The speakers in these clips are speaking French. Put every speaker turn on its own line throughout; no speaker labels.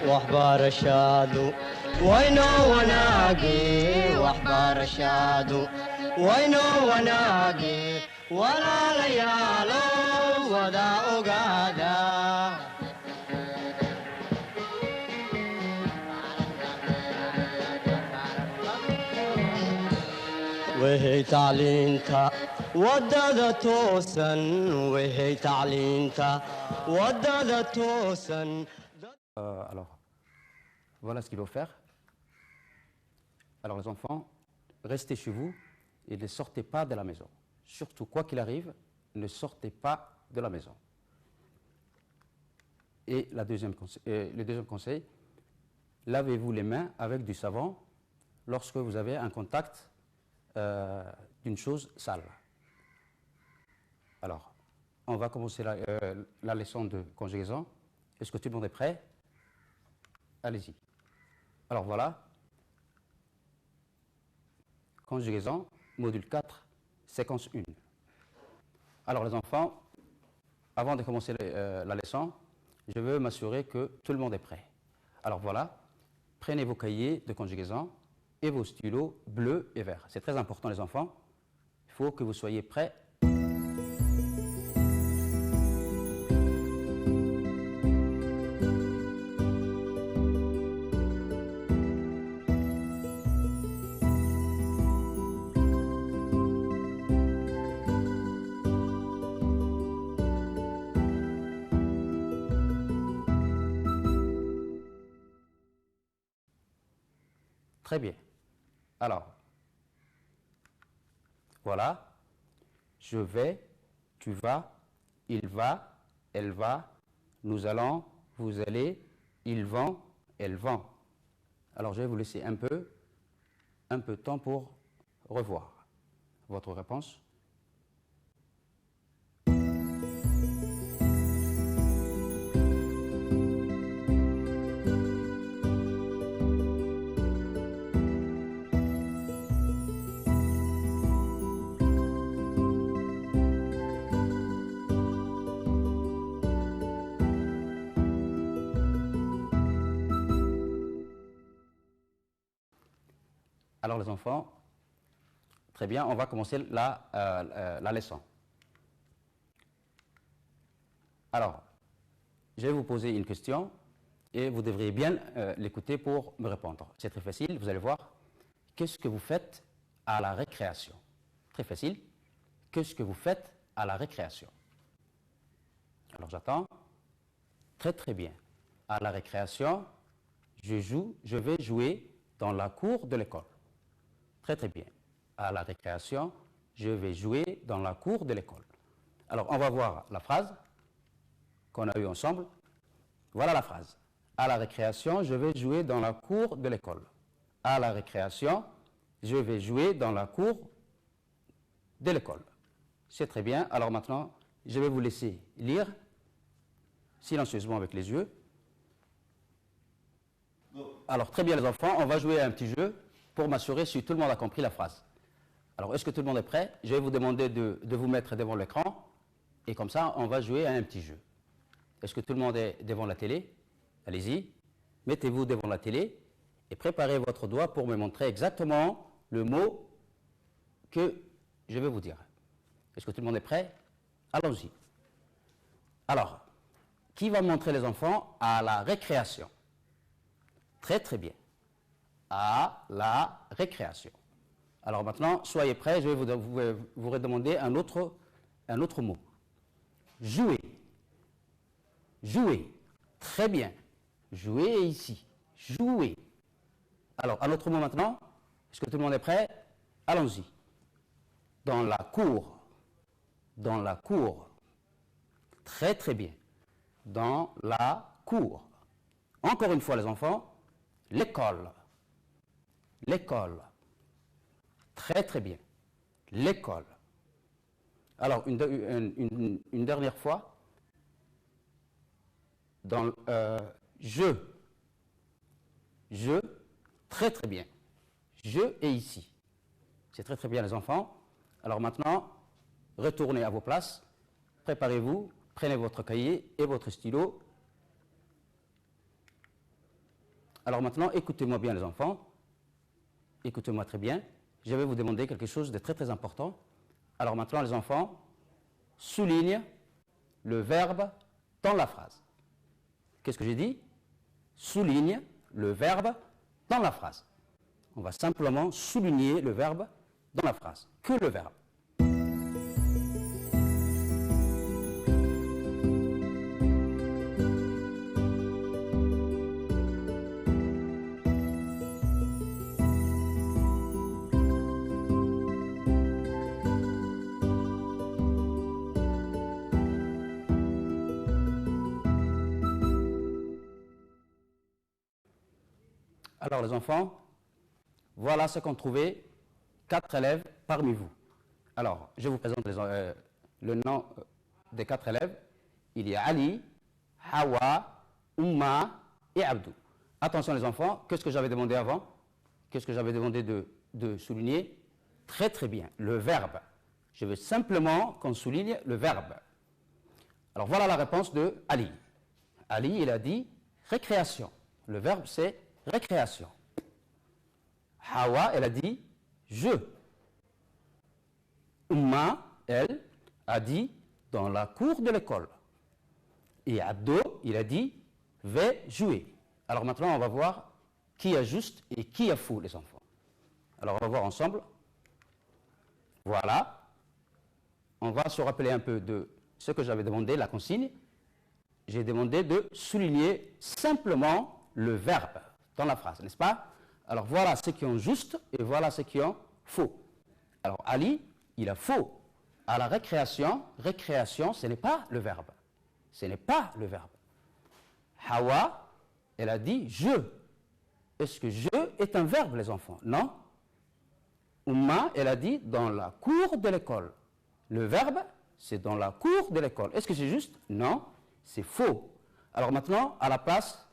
waxbarashadu waynoo wanaagi waxbarashadu waynoo wanaagi walaalayaalo wada ogaada وهي تعلينتا ودادة توسن وهي تعلينتا ودادة توسن
Alors, voilà ce qu'il faut faire. Alors les enfants, restez chez vous et ne sortez pas de la maison. Surtout, quoi qu'il arrive, ne sortez pas de la maison. Et le deuxième conseil, lavez-vous les mains avec du savon lorsque vous avez un contact d'une chose sale. Alors, on va commencer la leçon de conjugaison. Est-ce que tout le monde est prêt? Allez-y. Alors voilà. Conjugaison, module 4, séquence 1. Alors les enfants, avant de commencer la leçon, je veux m'assurer que tout le monde est prêt. Alors voilà, prenez vos cahiers de conjugaison et vos stylos bleus et verts. C'est très important les enfants, il faut que vous soyez prêts. Très bien. Alors, voilà. Je vais, tu vas, il va, elle va, nous allons, vous allez, ils vont, elles vont. Alors, je vais vous laisser un peu de temps pour revoir votre réponse. Alors les enfants, très bien, on va commencer la leçon. Alors, je vais vous poser une question et vous devriez bien l'écouter pour me répondre. C'est très facile, vous allez voir. Qu'est-ce que vous faites à la récréation? Très facile. Qu'est-ce que vous faites à la récréation? Alors j'attends. Très très bien. À la récréation, je vais jouer dans la cour de l'école. Très très bien. À la récréation, je vais jouer dans la cour de l'école. Alors, on va voir la phrase qu'on a eue ensemble. Voilà la phrase. À la récréation, je vais jouer dans la cour de l'école. À la récréation, je vais jouer dans la cour de l'école. C'est très bien. Alors maintenant, je vais vous laisser lire silencieusement avec les yeux. Alors, très bien les enfants, on va jouer à un petit jeu pour m'assurer si tout le monde a compris la phrase. Alors, est-ce que tout le monde est prêt? Je vais vous demander de vous mettre devant l'écran et comme ça, on va jouer à un petit jeu. Est-ce que tout le monde est devant la télé? Allez-y, mettez-vous devant la télé et préparez votre doigt pour me montrer exactement le mot que je vais vous dire. Est-ce que tout le monde est prêt? Allons-y. Alors, qui va montrer les enfants à la récréation? Très très bien. À la récréation. Alors maintenant, soyez prêts, je vais vous redemander un autre mot. Jouer. Jouer. Très bien. Jouer ici. Jouer. Alors, un autre mot maintenant. Est-ce que tout le monde est prêt? Allons-y. Dans la cour. Dans la cour. Très très bien. Dans la cour. Encore une fois les enfants, l'école. L'école. Très très bien. L'école. Alors, une dernière fois. Dans je. Je. Très très bien. Je est ici. C'est très très bien les enfants. Alors maintenant, retournez à vos places. Préparez-vous. Prenez votre cahier et votre stylo. Alors maintenant, écoutez-moi bien les enfants. Écoutez-moi très bien. Je vais vous demander quelque chose de très très important. Alors maintenant les enfants, soulignent le verbe dans la phrase. Qu'est-ce que j'ai dit? Souligne le verbe dans la phrase. On va simplement souligner le verbe dans la phrase. Que le verbe. Alors les enfants, voilà ce qu'ont trouvé 4 élèves parmi vous. Alors, je vous présente le nom des 4 élèves. Il y a Ali, Hawa, Oumma et Abdou. Attention les enfants, qu'est-ce que j'avais demandé avant? Qu'est-ce que j'avais demandé de souligner? Très très bien, le verbe. Je veux simplement qu'on souligne le verbe. Alors voilà la réponse de Ali. Ali, il a dit récréation. Le verbe c'est récréation. Hawa, elle a dit je. Oumma, elle, a dit dans la cour de l'école. Et Abdo, il a dit vais jouer. Alors maintenant, on va voir qui a juste et qui a faux, les enfants. Alors on va voir ensemble. Voilà. On va se rappeler un peu de ce que j'avais demandé, la consigne. J'ai demandé de souligner simplement le verbe dans la phrase, n'est-ce pas? Alors voilà ceux qui ont juste et voilà ceux qui ont faux. Alors Ali, il a faux. À la récréation, récréation, ce n'est pas le verbe. Ce n'est pas le verbe. Hawa, elle a dit je. Est-ce que je est un verbe, les enfants? Non. Oumma, elle a dit dans la cour de l'école. Le verbe, c'est dans la cour de l'école. Est-ce que c'est juste? Non, c'est faux. Alors maintenant, à la place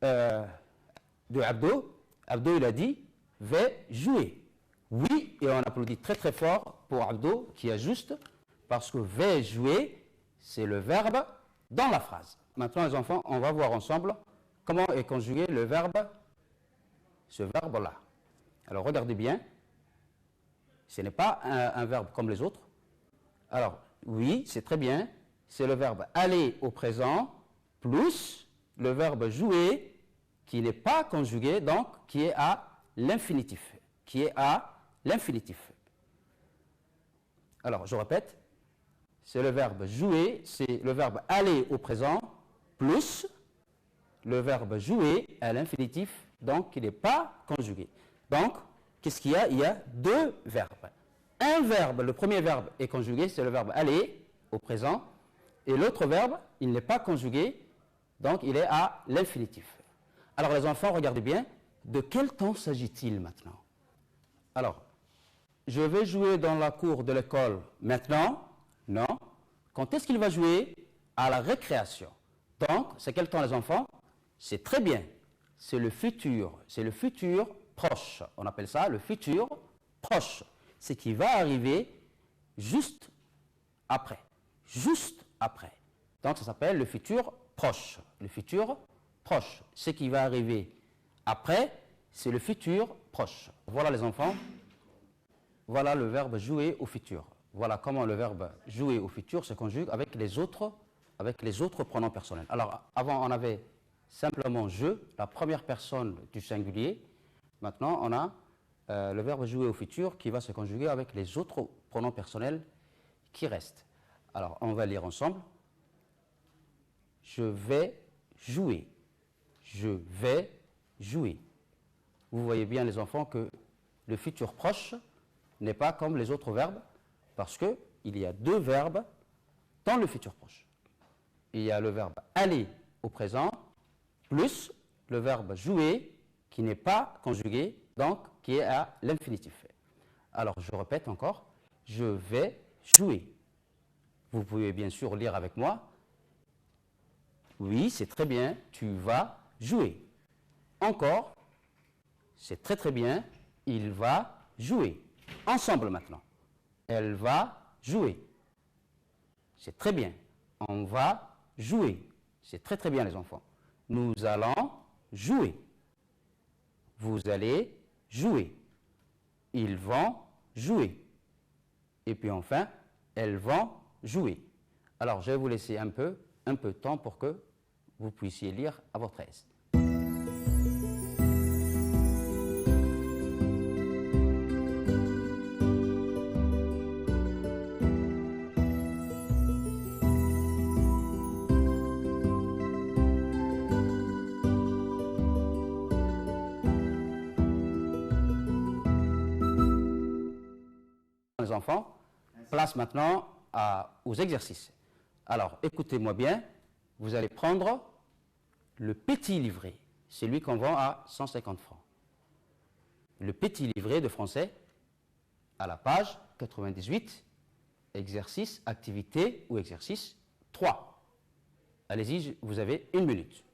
de Abdo, Abdo, il a dit vais jouer. Oui, et on applaudit très très fort pour Abdo qui a juste, parce que vais jouer, c'est le verbe dans la phrase. Maintenant, les enfants, on va voir ensemble comment est conjugué le verbe, ce verbe-là. Alors, regardez bien. Ce n'est pas un verbe comme les autres. Alors, oui, c'est très bien. C'est le verbe aller au présent plus le verbe jouer qui n'est pas conjugué, donc qui est à l'infinitif. Qui est à l'infinitif. Alors, je répète. C'est le verbe jouer, c'est le verbe aller au présent plus le verbe jouer à l'infinitif, donc qui n'est pas conjugué. Donc, qu'est-ce qu'il y a? Il y a deux verbes. Un verbe, le premier verbe est conjugué, c'est le verbe aller au présent, et l'autre verbe, il n'est pas conjugué, donc il est à l'infinitif. Alors les enfants, regardez bien, de quel temps s'agit-il maintenant? Alors, je vais jouer dans la cour de l'école maintenant? Non. Quand est-ce qu'il va jouer? À la récréation. Donc, c'est quel temps les enfants? C'est très bien. C'est le futur proche. On appelle ça le futur proche. C'est qui va arriver juste après. Juste après. Donc, ça s'appelle le futur proche. Le futur proche. Ce qui va arriver après, c'est le futur proche. Voilà les enfants. Voilà le verbe jouer au futur. Voilà comment le verbe jouer au futur se conjugue avec les autres pronoms personnels. Alors, avant, on avait simplement je, la première personne du singulier. Maintenant, on a le verbe jouer au futur qui va se conjuguer avec les autres pronoms personnels qui restent. Alors, on va lire ensemble. Je vais jouer. Je vais jouer. Vous voyez bien, les enfants, que le futur proche n'est pas comme les autres verbes parce qu'il y a deux verbes dans le futur proche. Il y a le verbe aller au présent plus le verbe jouer qui n'est pas conjugué, donc qui est à l'infinitif. Alors, je répète encore, je vais jouer. Vous pouvez bien sûr lire avec moi. Oui, c'est très bien, tu vas jouer. Encore, c'est très très bien, il va jouer. Ensemble maintenant. Elle va jouer. C'est très bien. On va jouer. C'est très très bien les enfants. Nous allons jouer. vous allez jouer. Ils vont jouer. Et puis enfin, elles vont jouer. Alors, je vais vous laisser un peu de temps pour que vous puissiez lire à votre aise. Les enfants, place maintenant aux exercices. Alors, écoutez-moi bien, vous allez prendre le petit livret, celui qu'on vend à 150 francs. Le petit livret de français à la page 98, exercice, activité ou exercice 3. Allez-y, vous avez 1 minute.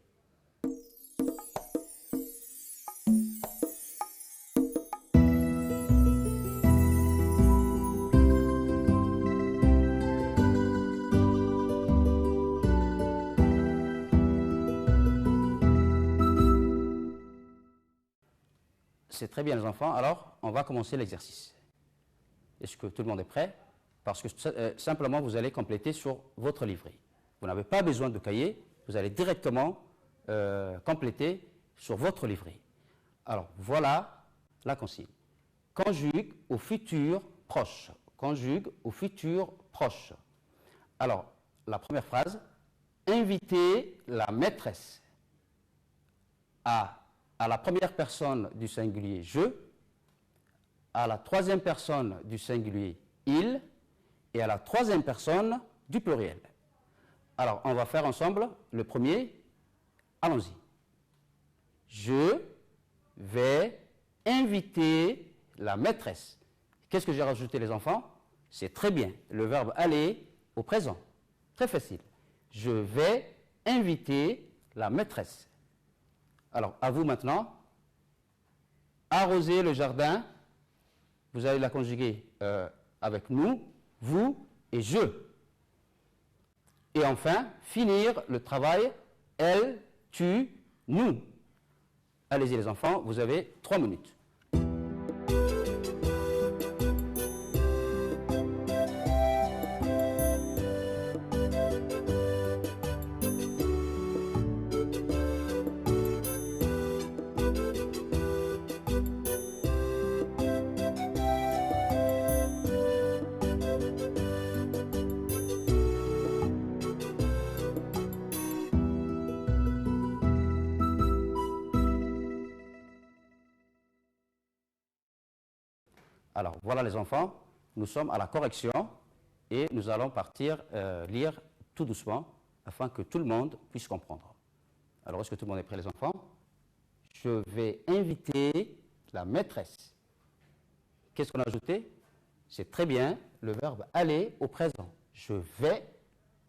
C'est très bien les enfants, alors on va commencer l'exercice. Est-ce que tout le monde est prêt? Parce que simplement vous allez compléter sur votre livret. Vous n'avez pas besoin de cahier, vous allez directement compléter sur votre livret. Alors voilà la consigne. Conjugue au futur proche. Conjugue au futur proche. Alors la première phrase, inviter la maîtresse à la première personne du singulier je, à la troisième personne du singulier il et à la troisième personne du pluriel. Alors, on va faire ensemble le premier. Allons-y. Je vais inviter la maîtresse. Qu'est-ce que j'ai rajouté les enfants? C'est très bien. Le verbe aller au présent. Très facile. Je vais inviter la maîtresse. Alors, à vous maintenant, arroser le jardin, vous allez la conjuguer avec nous, vous et je. Et enfin, finir le travail, elle, tu, nous. Allez-y les enfants, vous avez 3 minutes. Alors, voilà les enfants, nous sommes à la correction et nous allons partir lire tout doucement afin que tout le monde puisse comprendre. Alors, est-ce que tout le monde est prêt les enfants? Je vais inviter la maîtresse. Qu'est-ce qu'on a ajouté? C'est très bien, le verbe aller au présent. Je vais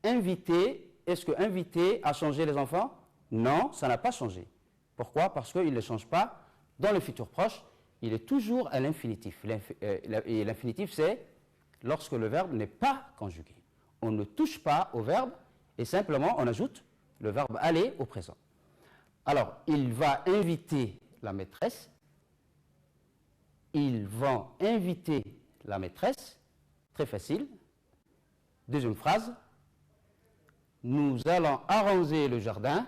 inviter. Est-ce que inviter a changé les enfants? Non, ça n'a pas changé. Pourquoi? Parce qu'il ne change pas dans le futur proche. Il est toujours à l'infinitif. Et l'infinitif, c'est lorsque le verbe n'est pas conjugué. On ne touche pas au verbe et simplement on ajoute le verbe aller au présent. Alors, il va inviter la maîtresse. Ils vont inviter la maîtresse. Très facile. Deuxième phrase. Nous allons arroser le jardin.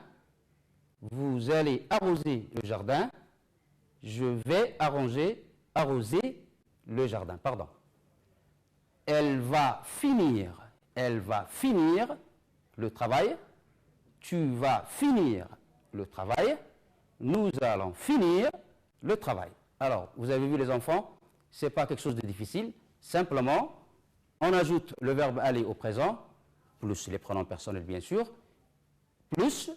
Vous allez arroser le jardin. Je vais arroser le jardin. Pardon. Elle va finir le travail. Tu vas finir le travail. Nous allons finir le travail. Alors, vous avez vu les enfants, ce n'est pas quelque chose de difficile. Simplement, on ajoute le verbe aller au présent, plus les pronoms personnels bien sûr, plus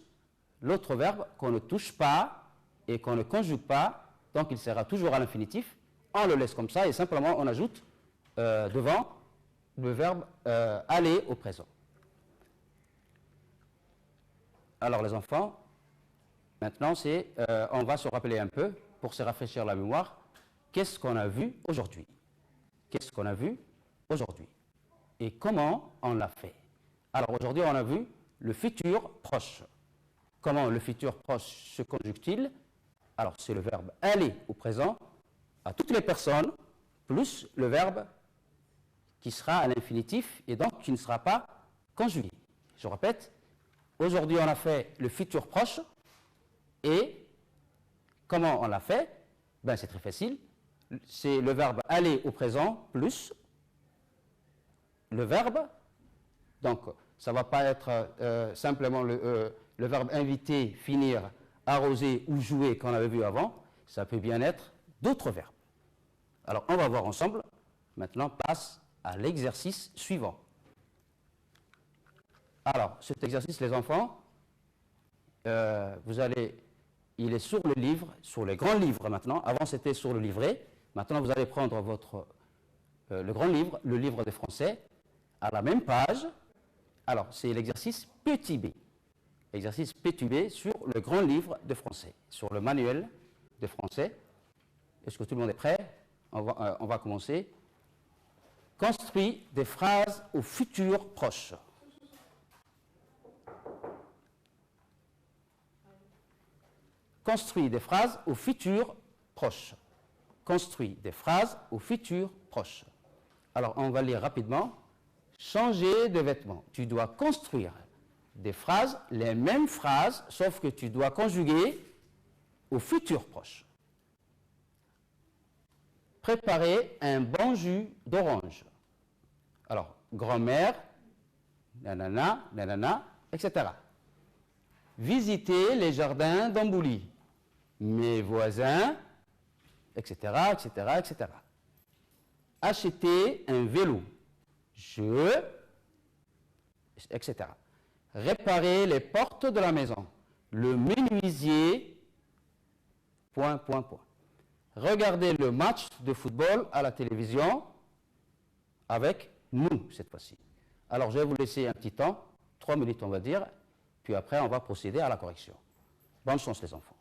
l'autre verbe qu'on ne touche pas et qu'on ne conjugue pas. Donc, il sera toujours à l'infinitif. On le laisse comme ça et simplement on ajoute devant le verbe aller au présent. Alors, les enfants, maintenant, on va se rappeler un peu, pour se rafraîchir la mémoire, qu'est-ce qu'on a vu aujourd'hui? Qu'est-ce qu'on a vu aujourd'hui? Et comment on l'a fait? Alors, aujourd'hui, on a vu le futur proche. Comment le futur proche se conjugue-t-il? Alors, c'est le verbe aller au présent à toutes les personnes, plus le verbe qui sera à l'infinitif et donc qui ne sera pas conjugué. Je répète, aujourd'hui on a fait le futur proche et comment on l'a fait? Ben, c'est très facile, c'est le verbe aller au présent plus le verbe, donc ça ne va pas être simplement le verbe inviter, finir, arroser ou jouer qu'on avait vu avant, ça peut bien être d'autres verbes. Alors on va voir ensemble, maintenant passe à l'exercice suivant. Alors cet exercice les enfants, il est sur le livre, sur les grands livres maintenant, avant c'était sur le livret, maintenant vous allez prendre le grand livre, le livre de français, à la même page. Alors c'est l'exercice petit b. Exercice petit b sur le grand livre de français, sur le manuel de français. Est-ce que tout le monde est prêt? On va commencer. Construis des phrases au futur proche. Construis des phrases au futur proche. Construis des phrases au futur proche. Alors, on va lire rapidement. Changer de vêtements. Tu dois construire des phrases, les mêmes phrases, sauf que tu dois conjuguer au futur proche. Préparer un bon jus d'orange. Alors, grand-mère, nanana, nanana, etc. Visiter les jardins d'Ambouly. Mes voisins, etc., etc., etc. Acheter un vélo. Je, etc. Réparer les portes de la maison. Le menuisier, point, point, point. Regarder le match de football à la télévision avec nous, cette fois-ci. Alors, je vais vous laisser un petit temps, 3 minutes on va dire, puis après on va procéder à la correction. Bonne chance les enfants.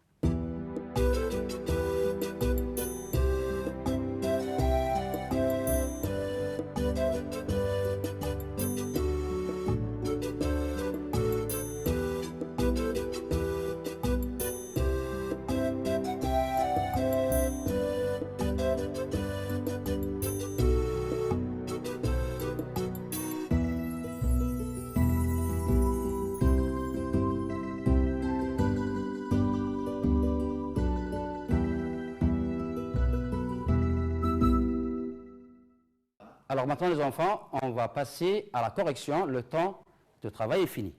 Alors maintenant les enfants, on va passer à la correction, le temps de travail est fini.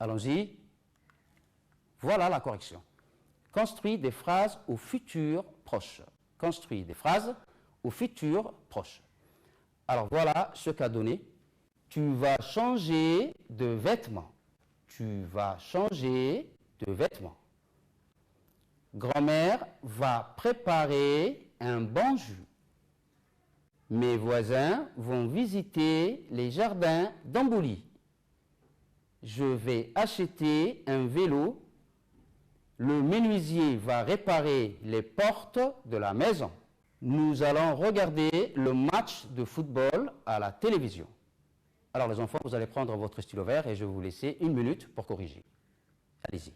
Allons-y. Voilà la correction. Construis des phrases au futur proche. Construis des phrases au futur proche. Alors voilà ce qu'a donné. Tu vas changer de vêtements. Tu vas changer de vêtements. Grand-mère va préparer un bon jus. Mes voisins vont visiter les jardins d'Ambouly. Je vais acheter un vélo. Le menuisier va réparer les portes de la maison. Nous allons regarder le match de football à la télévision. Alors les enfants, vous allez prendre votre stylo vert et je vais vous laisser 1 minute pour corriger. Allez-y.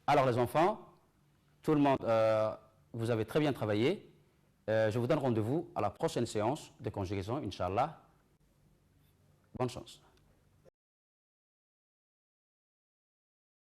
Alors les enfants, tout le monde, vous avez très bien travaillé. Je vous donne rendez-vous à la prochaine séance de conjugaison, Inch'Allah. Bonne chance.